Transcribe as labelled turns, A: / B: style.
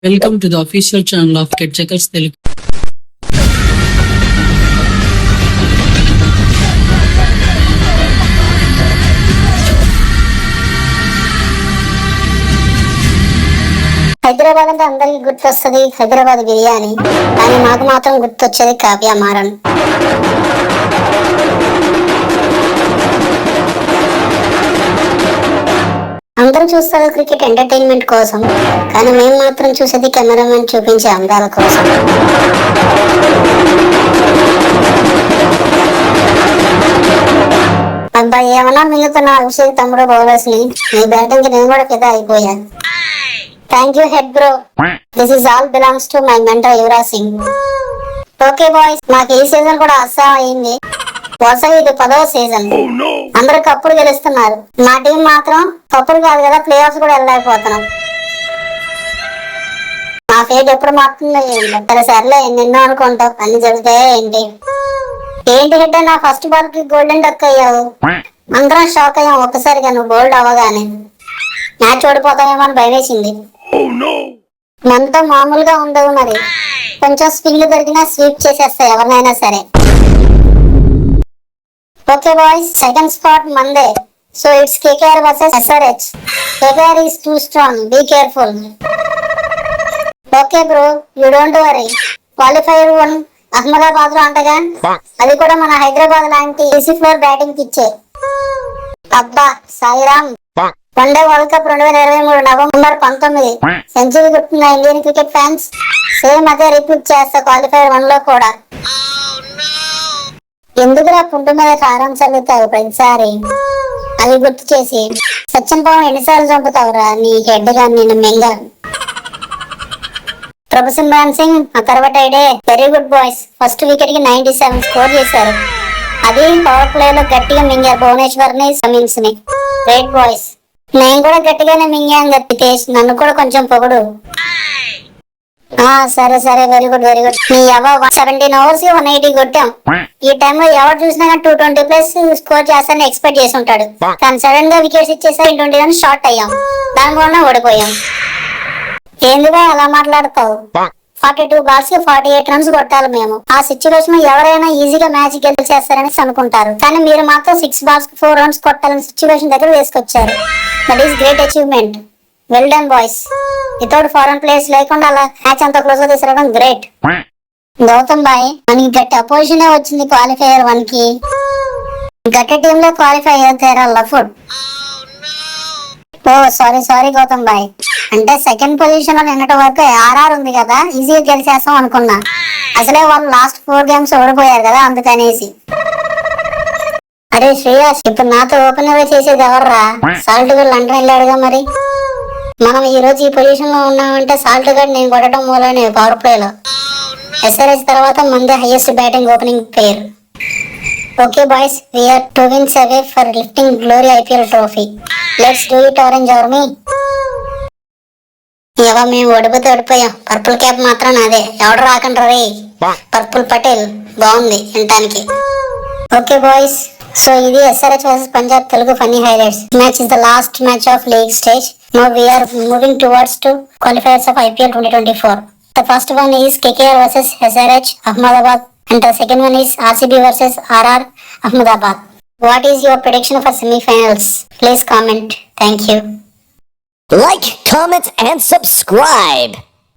A: Welcome to the official channel of Ketchakers Telugu.
B: Hyderabad అంటే అందరికి గుర్తొస్తుంది హైదరాబాద్ బిర్యానీ, కానీ మాకు మాత్రం గుర్తొచ్చేది కావ్య మారన్. అందరూ చూస్తారు క్రికెట్ ఎంటర్టైన్మెంట్ కోసం, కానీ మేము మాత్రం చూసేది కెమెరామెన్ చూపించే అందాల కోసం. అబ్బాయి ఏమన్నా మిగుతున్నా అభిషేక్ తమ్ముడు బౌలర్స్ ని, నీ బ్యాటింగ్ కి నేను కూడా ఫిదా అయిపోయాను. Thank you head bro, this is all belongs to my mentor Yuvraj Singh. Okay boys, మాకు ఈ సీజన్ కూడా అస్సాం అయింది. వరుసగా ఇది 10వ సీజన్. అందరూ కప్పులు గెలుస్తున్నారు, మా టీం మాత్రం కప్పులు కాదు కదా ప్లే ఆఫ్స్ కూడా వెళ్ళలేకపోతున్నాం. మా ఫేట్ ఎప్పుడు మారుతుందో ఏంటో. సరేలే నిన్నో అనుకుంటావు, అన్ని జరుగుతాయో ఏంటి. ఏంటి హెడ్ నా ఫస్ట్ బాల్ కి గోల్డెన్ డక్ అయ్యావు. అందరం షాక్ అయ్యాం ఒక్కసారిగా నువ్వు బోల్డ్ అవ్వగానే. మ్యాచ్ ఓడిపోతామేమో అని భయం వేసింది. మనతో మామూలుగా ఉండవు మరి, కొంచెం స్పిన్లు దొరికినా స్వీప్ చేసేస్తాయి ఎవరినైనా సరే. ఓకే బాయ్స్, సెకండ్ స్పాట్ మందే. So it's KKR versus SRH. KKR is too strong, be careful. Okay bro, you don't worry. Qualifier 1 Ahmedabad లో అంటగా, అది కూడా మన హైదరాబాద్ లాంటి ఈసీ ఫ్లోర్ బ్యాటింగ్ పిచ్చే. అబ్బా Sairam. One day world cup 2023 November 19 century కొట్టిన ఇండియన్ క్రికెట్ ఫ్యాన్స్ సేమ్ అదే రిపీట్ చేస్తా క్వాలిఫైర్ 1 లో కూడా. ఎందుకురా పుంటు మీద కారం చల్లుతావు ప్రతిసారి? అది గుర్తు చేసి సచిన్ పవన్ ఎన్నిసార్లు చంపుతావురా నీ హెడ్ గా నిన్ను మెంగ. ప్రభు సిమ్రాన్ సింగ్ ఆ తర్వాత ఇడే very good boys. First wicket కి 97 స్కోర్ చేశారు. అది పవర్ ప్లే లో గట్టిగా మింగారు భువనేశ్వర్ ని కమిన్స్ ని. Great boys. నేను కూడా గట్టిగానే మింగాను హితేష్, నన్ను కూడా కొంచెం పొగడు. సరే సరే, వెరీ గుడ్ వెరీ గుడ్. నీ 17 ఓవర్స్ 180 కొట్టాం. ఈ టైంలో ఎవరు చూసినా 220 ప్లస్ స్కోర్ చేస్తారని ఎక్స్పెక్ట్ చేసి ఉంటాడు. కానీ సడన్ గా వికెట్స్ ఇచ్చేసరి 20 రన్స్ షార్ట్ అయ్యాం, దాని వల్ల ఓడిపోయాం. ఏందిగా అలా మాట్లాడతావు? 42 బాల్స్ కి 48 రన్స్ కొట్టాలి మేము. ఆ సిచ్యువేషన్ ఎవరైనా ఈజీగా మ్యాచ్ గెలిచేస్తారని అనుకుంటారు, కానీ మీరు మాత్రం 6 బాల్స్ కి 4 రన్స్ కొట్టాలని సిచ్యువేషన్ దగ్గర వేసుకొచ్చారు. That is great achievement. Well done boys. Without foreign players లేకుండా అలా మ్యాచ్ అంతా క్లోజ్ గా తీసుకురావడం గ్రేట్. గౌతమ్ బాయ్, మనకి గట్టి అపోజిషన్ వచ్చింది క్వాలిఫైయర్ 1 కి. గట్టి టీమ్ లో క్వాలిఫై అయ్యారు లఫుడ్. ఓ సారీ గౌతమ్ బాయ్, అంటే సెకండ్ పొజిషన్ లో నిన్నటి వరకు RR ఉంది కదా, ఈజీగా గెలిచేస్తాం అనుకున్నా. అసలే వాళ్ళు లాస్ట్ 4 గేమ్స్ ఓడిపోయారు కదా అందుకనేసి. అరే శ్రేయాస్, ఇప్పుడు నాతో ఓపెన్ గా చేసేది ఎవర్రా? సాల్ట్ గా లండన్ వెళ్ళాడుగా మరి. మనం ఈ రోజు ఈ పొజిషన్ లో ఉన్నామంటే సాల్ట్ గడ్ నేను కొట్టడం మూలనే పవర్ ప్లే లో. SRH తర్వాత మందే highest batting opening pair. Okay boys, we're 2 wins away for lifting glory IPL trophy. Let's do it orange army. మేము ఓడిపోయాం. పర్పుల్ క్యాప్ మాత్రం నాదే, ఎవడు రాకండ్రా రే. పర్పుల్ పటేల్ బాగుంది వినటానికి. ఓకే బాయ్స్, సో ఇది SRH versus Punjab Telugu funny highlights. Match is the last match of league stage. Now we are moving towards to qualifiers of IPL 2024. The first one is KKR versus SRH Ahmedabad, and the second one is RCB versus RR Ahmedabad. What is your prediction for semi-finals? Please comment. Thank you.
C: Like, comment, and subscribe.